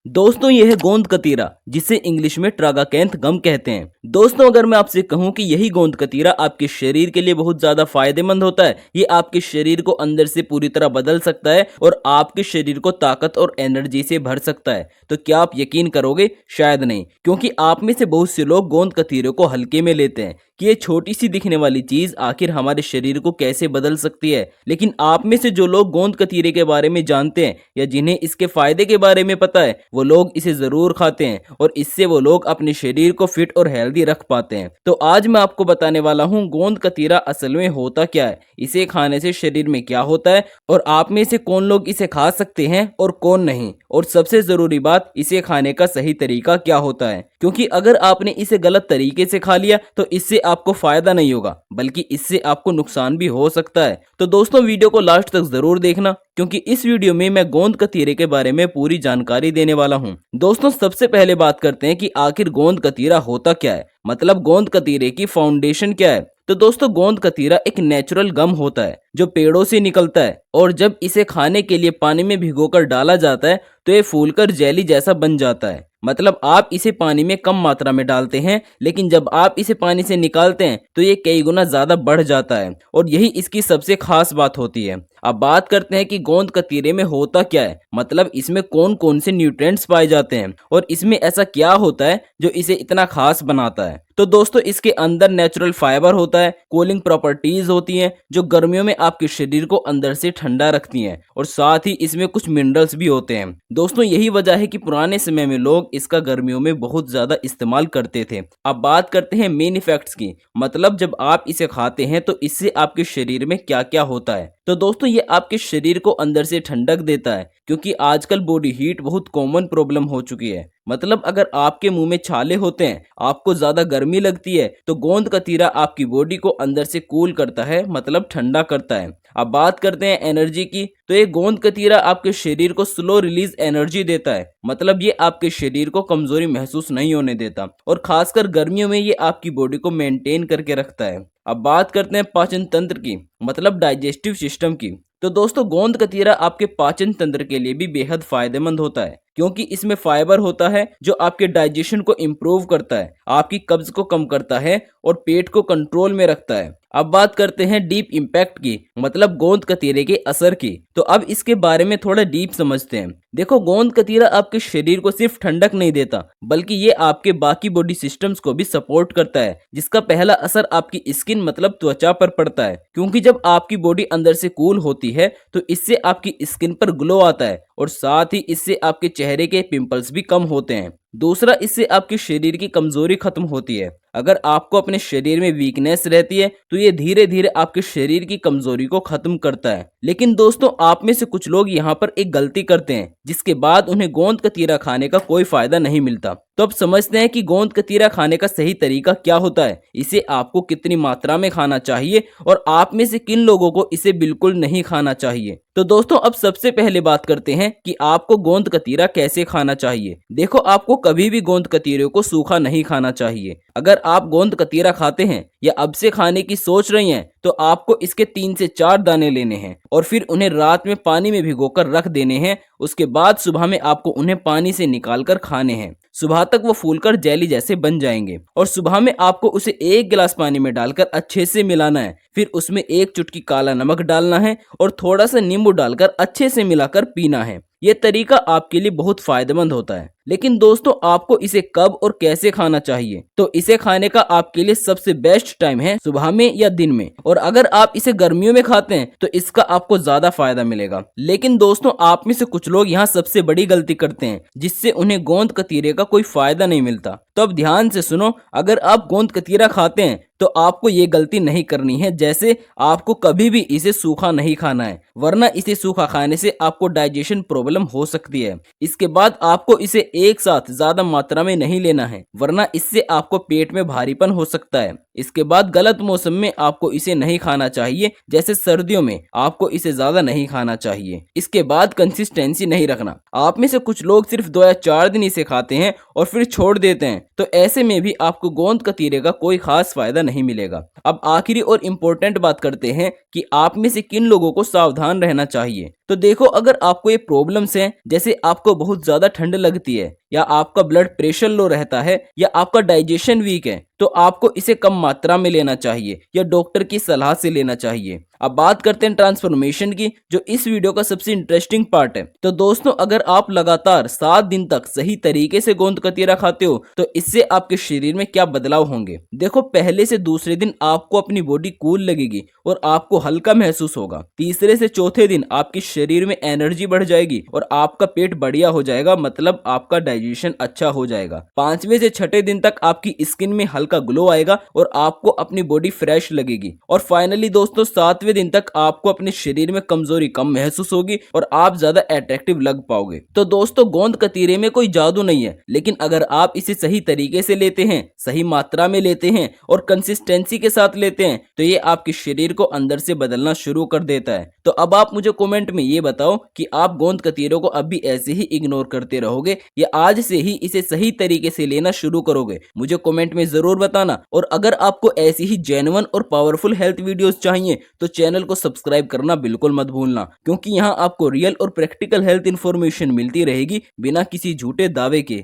दोस्तों ये है गोंद कतीरा जिसे इंग्लिश में ट्रागाकैंथ गम कहते हैं। दोस्तों अगर मैं आपसे कहूं कि यही गोंद कतीरा आपके शरीर के लिए बहुत ज्यादा फायदेमंद होता है, ये आपके शरीर को अंदर से पूरी तरह बदल सकता है और आपके शरीर को ताकत और एनर्जी से भर सकता है, तो क्या आप यकीन करोगे? शायद नहीं, क्योंकि आप में से बहुत से लोग गोंद कतीरे को हल्के में लेते हैं कि ये छोटी सी दिखने वाली चीज आखिर हमारे शरीर को कैसे बदल सकती है। लेकिन आप में से जो लोग गोंद कतीरे के बारे में जानते हैं या जिन्हें इसके फायदे के बारे में पता है, वो लोग इसे जरूर खाते हैं और इससे वो लोग अपने शरीर को फिट और हेल्दी रख पाते हैं। तो आज मैं आपको बताने वाला हूँ गोंद कतीरा असल में होता क्या है, इसे खाने से शरीर में क्या होता है और आप में से कौन लोग इसे खा सकते हैं और कौन नहीं, और सबसे जरूरी बात, इसे खाने का सही तरीका क्या होता है। क्योंकि अगर आपने इसे गलत तरीके से खा लिया तो इससे आपको फायदा नहीं होगा, बल्कि इससे आपको नुकसान भी हो सकता है। तो दोस्तों वीडियो को लास्ट तक जरूर देखना, क्योंकि इस वीडियो में मैं गोंद कतीरे के बारे में पूरी जानकारी देने वाला हूं। दोस्तों सबसे पहले बात करते हैं कि आखिर गोंद कतीरा होता क्या है, मतलब गोंद कतीरे की फाउंडेशन क्या है। तो दोस्तों गोंद कतीरा एक नेचुरल गम होता है जो पेड़ों से निकलता है, और जब इसे खाने के लिए पानी में भिगोकर डाला जाता है तो ये फूलकर जेली जैसा बन जाता है। मतलब आप इसे पानी में कम मात्रा में डालते हैं, लेकिन जब आप इसे पानी से निकालते हैं तो ये कई गुना ज्यादा बढ़ जाता है, और यही इसकी सबसे खास बात होती है। अब बात करते हैं कि गोंद कतीरे में होता क्या है, मतलब इसमें कौन कौन से न्यूट्रिएंट्स पाए जाते हैं और इसमें ऐसा क्या होता है जो इसे इतना खास बनाता है। तो दोस्तों इसके अंदर नेचुरल फाइबर होता है, कूलिंग प्रॉपर्टीज होती हैं जो गर्मियों में आपके शरीर को अंदर से ठंडा रखती हैं, और साथ ही इसमें कुछ मिनरल्स भी होते हैं। दोस्तों यही वजह है कि पुराने समय में लोग इसका गर्मियों में बहुत ज्यादा इस्तेमाल करते थे। अब बात करते हैं मेन इफेक्ट्स की, मतलब जब आप इसे खाते हैं तो इससे आपके शरीर में क्या क्या होता है। तो दोस्तों ये आपके शरीर को अंदर से ठंडक देता है, क्योंकि आजकल बॉडी हीट बहुत कॉमन प्रॉब्लम हो चुकी है। मतलब अगर आपके मुंह में छाले होते हैं, आपको ज्यादा गर्मी लगती है, तो गोंद कतीरा आपकी बॉडी को अंदर से कूल करता है, मतलब ठंडा करता है। अब बात करते हैं एनर्जी की, तो ये गोंद कतीरा आपके शरीर को स्लो रिलीज एनर्जी देता है, मतलब ये आपके शरीर को कमजोरी महसूस नहीं होने देता, और खासकर गर्मियों में ये आपकी बॉडी को मेंटेन करके रखता है। अब बात करते हैं पाचन तंत्र की, मतलब डाइजेस्टिव सिस्टम की। तो दोस्तों गोंद कतीरा आपके पाचन तंत्र के लिए भी बेहद फायदेमंद होता है, क्योंकि इसमें फाइबर होता है जो आपके डाइजेशन को इम्प्रूव करता है, आपकी कब्ज को कम करता है और पेट को कंट्रोल में रखता है। अब बात करते हैं डीप इम्पैक्ट की, मतलब गोंद कतीरे के असर की। तो अब इसके बारे में थोड़ा डीप समझते हैं। देखो गोंद कतीरा आपके शरीर को सिर्फ ठंडक नहीं देता, बल्कि ये आपके बाकी बॉडी सिस्टम्स को भी सपोर्ट करता है, जिसका पहला असर आपकी स्किन मतलब त्वचा पर पड़ता है। क्योंकि जब आपकी बॉडी अंदर से कूल होती है तो इससे आपकी स्किन पर ग्लो आता है, और साथ ही इससे आपके चेहरे के पिंपल्स भी कम होते हैं। दूसरा, इससे आपके शरीर की कमजोरी खत्म होती है। अगर आपको अपने शरीर में वीकनेस रहती है तो ये धीरे धीरे आपके शरीर की कमजोरी को खत्म करता है। लेकिन दोस्तों आप में से कुछ लोग यहाँ पर एक गलती करते हैं, जिसके बाद उन्हें गोंद कतीरा खाने का कोई फायदा नहीं मिलता। तो अब समझते हैं कि गोंद कतीरा खाने का सही तरीका क्या होता है, इसे आपको कितनी मात्रा में खाना चाहिए और आप में से किन लोगों को इसे बिल्कुल नहीं खाना चाहिए। तो दोस्तों अब सबसे पहले बात करते हैं कि आपको गोंद कतीरा कैसे खाना चाहिए। देखो आपको कभी भी गोंद कतीरे को सूखा नहीं खाना चाहिए। अगर आप गोंद कतीरा खाते हैं या अब से खाने की सोच रही हैं, तो आपको इसके 3 से 4 दाने लेने हैं और फिर उन्हें रात में पानी में भिगोकर रख देने हैं। उसके बाद सुबह में आपको उन्हें पानी से निकालकर खाने हैं। सुबह तक वो फूलकर जेली जैसे बन जाएंगे, और सुबह में आपको उसे 1 गिलास पानी में डालकर अच्छे से मिलाना है। फिर उसमें 1 चुटकी काला नमक डालना है और थोड़ा सा नींबू डालकर अच्छे से मिलाकर पीना है। ये तरीका आपके लिए बहुत फायदेमंद होता है। लेकिन दोस्तों आपको इसे कब और कैसे खाना चाहिए, तो इसे खाने का आपके लिए सबसे बेस्ट टाइम है सुबह में या दिन में, और अगर आप इसे गर्मियों में खाते हैं तो इसका आपको ज्यादा फायदा मिलेगा। लेकिन दोस्तों आप में से कुछ लोग यहाँ सबसे बड़ी गलती करते हैं, जिससे उन्हें गोंद कतीरे का कोई फायदा नहीं मिलता। तो अब ध्यान से सुनो, अगर आप गोंद कतीरा खाते हैं तो आपको ये गलती नहीं करनी है। जैसे आपको कभी भी इसे सूखा नहीं खाना है, वरना इसे सूखा खाने से आपको डाइजेशन प्रॉब्लम हो सकती है। इसके बाद आपको इसे एक साथ ज्यादा मात्रा में नहीं लेना है, वरना इससे आपको पेट में भारीपन हो सकता है। इसके बाद गलत मौसम में आपको इसे नहीं खाना चाहिए, जैसे सर्दियों में आपको इसे ज्यादा नहीं खाना चाहिए। इसके बाद कंसिस्टेंसी नहीं रखना। आप में से कुछ लोग सिर्फ 2 या 4 दिन इसे खाते हैं और फिर छोड़ देते हैं, तो ऐसे में भी आपको गोंद कतीरे का कोई खास फायदा नहीं मिलेगा। अब आखिरी और इम्पोर्टेंट बात करते हैं कि आप में से किन लोगों को सावधान रहना चाहिए। तो देखो, अगर आपको ये प्रॉब्लम्स हैं, जैसे आपको बहुत ज्यादा ठंड लगती है, या आपका ब्लड प्रेशर लो रहता है, या आपका डाइजेशन वीक है, तो आपको इसे कम मात्रा में लेना चाहिए या डॉक्टर की सलाह से लेना चाहिए। अब बात करते हैं ट्रांसफॉर्मेशन की, जो इस वीडियो का सबसे इंटरेस्टिंग पार्ट है। तो दोस्तों, अगर आप लगातार 7 दिन तक सही तरीके से गोंद कतीरा खाते हो, तो इससे आपके शरीर में क्या बदलाव होंगे। देखो, पहले से दूसरे दिन आपको अपनी बॉडी कूल लगेगी और आपको हल्का महसूस होगा। तीसरे से चौथे दिन आपकी शरीर में एनर्जी बढ़ जाएगी और आपका पेट बढ़िया हो जाएगा, मतलब आपका डाइजेशन अच्छा हो जाएगा। 5वें से 6ठे दिन तक आपकी स्किन में हल्का ग्लो आएगा और आपको अपनी बॉडी फ्रेश लगेगी। और फाइनली दोस्तों, 7वें दिन तक आपको अपने शरीर में कमजोरी कम महसूस होगी और आप ज्यादा अट्रैक्टिव लग पाओगे। तो दोस्तों, गोंद कतीरे में कोई जादू नहीं है, लेकिन अगर आप इसे सही तरीके से लेते हैं, सही मात्रा में लेते हैं और कंसिस्टेंसी के साथ लेते हैं, तो ये आपके शरीर को अंदर से बदलना शुरू कर देता है। तो अब आप मुझे कमेंट में ये बताओ कि आप गोंद कतीरों को अब भी ऐसे ही इग्नोर करते रहोगे या आज से ही इसे सही तरीके से लेना शुरू करोगे। मुझे कमेंट में जरूर बताना। और अगर आपको ऐसी ही जेन्युइन और पावरफुल हेल्थ वीडियोस चाहिए तो चैनल को सब्सक्राइब करना बिल्कुल मत भूलना, क्योंकि यहाँ आपको रियल और प्रैक्टिकल हेल्थ इंफॉर्मेशन मिलती रहेगी बिना किसी झूठे दावे के।